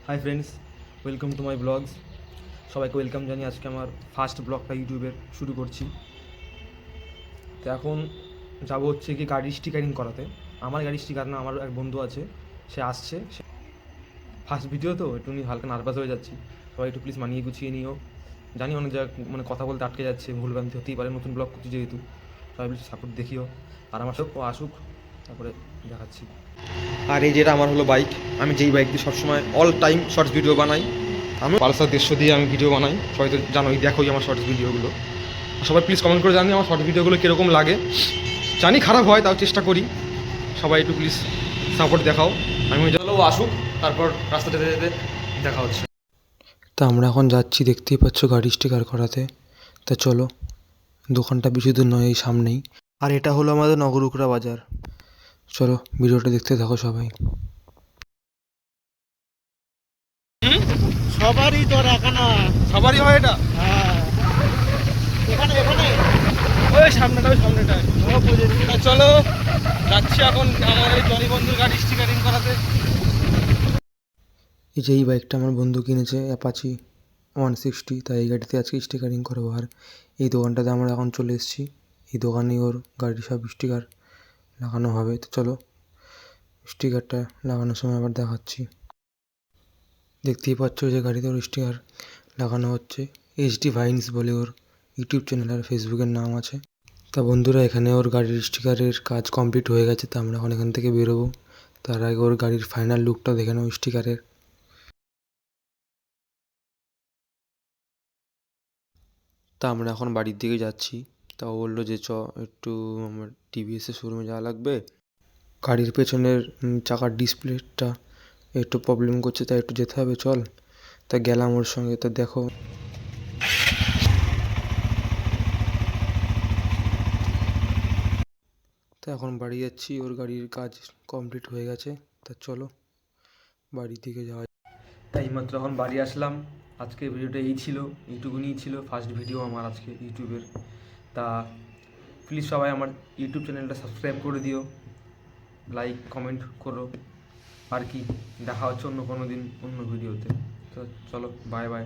High friends, welcome to my blogs. সবাইকে welcome জানিয়ে আজকে আমার ফার্স্ট ব্লগটা ইউটিউবের শুরু করছি। তো এখন যাবো হচ্ছে কি গাড়ির স্টিকারিং করাতে। আমার গাড়ির স্টিকার না, আমার এক বন্ধু আছে, সে আসছে। ফার্স্ট ভিডিও তো একটু হালকা নার্ভাস হয়ে যাচ্ছি। সবাই একটু প্লিজ মানিয়ে গুছিয়ে নিও। জানি অনেক জায়গায় মানে কথা বলতে আটকে যাচ্ছে, ভুলভ্রান্তি হতেই পারে, নতুন ব্লগ করছি যেহেতু। সবাই প্লিজ সাপোর্ট দেখিও। আর আমার সব আসুক, তারপরে দেখাচ্ছি। আর এই যেটা আমার হলো বাইক, আমি যেই বাইক দিয়ে সবসময় অল টাইম শর্টস ভিডিও বানাই। আমি পালসার 150 দিয়ে আমি ভিডিও বানাই, সবাই তো জানোই, দেখোই আমার শর্টস ভিডিওগুলো। সবাই প্লিজ কমেন্ট করে জানি আমার শর্ট ভিডিওগুলো কীরকম লাগে। জানি খারাপ হয়, তাও চেষ্টা করি। সবাই একটু প্লিজ সাপোর্ট দেখাও। আমি চলো আসুক, তারপর রাস্তা যেতে যেতে দেখা হচ্ছে। তা আমরা এখন যাচ্ছি, দেখতেই পাচ্ছ, গাড়ি স্টিকার করাতে। তা চলো, দোকানটা বেশি দূর নয়, এই সামনেই। আর এটা হলো আমাদের নগরুকরা বাজার। চলো ভিডিওটা দেখতে থাকো সবাই। সবারই তোর একানা। সবারই হয় এটা। হ্যাঁ, এখানে এখানে ওই সামনেটায় চলো, যাচ্ছি এখন আমার এই জনি বন্ধুর গাড়ি স্টিকারিং করাতে। এই যে এই বাইকটা আমার বন্ধু কিনেছে, অ্যাপাচি 160, তাই এই গাড়িতে আজকে স্টিকারিং করবো। আর এই দোকানটাতে আমরা এখন চলে এসেছি, এই দোকানেই ওর গাড়ির সব স্টিকার লাগানো হবে। তো চলো, স্টিকারটা লাগানোর সময় আবার দেখাচ্ছি। দেখতেই পাচ্ছ যে গাড়িতে ওর স্টিকার লাগানো হচ্ছে। এইচডি ভাইন্স বলে ওর ইউটিউব চ্যানেল আর ফেসবুকের নাম আছে। তা বন্ধুরা, এখানে ওর গাড়ির স্টিকারের কাজ কমপ্লিট হয়ে গেছে, তো আমরা এখন এখান থেকে বেরোবো। তার আগে ওর গাড়ির ফাইনাল লুকটা দেখে নাও স্টিকারের। তা আমরা এখন বাড়ির দিকে যাচ্ছি। তা ও বললো যে একটু আমার টিভিএসের শোরুমে যাওয়া লাগবে। গাড়ির পেছনের চাকার ডিসপ্লেটা একটু প্রবলেম করছে, তাই একটু যেতে হবে, চল। তা গেলাম ওর সঙ্গে। তা দেখো, তা এখন বাড়ি যাচ্ছি, ওর গাড়ির কাজ কমপ্লিট হয়ে গেছে। তা চলো বাড়ির দিকে যাওয়া। তাই মাত্র এখন বাড়ি আসলাম। আজকের ভিডিওটা এই ছিল, এইটুকুনিই ছিল ফার্স্ট ভিডিও আমার আজকে ইউটিউবের। তা প্লিজ সবাই আমার ইউটিউব চ্যানেলটা সাবস্ক্রাইব করে দিও, লাইক কমেন্ট করো। আর কি, দেখা হচ্ছে অন্য কোনো দিন অন্য ভিডিওতে। তো চলো, বাই বাই।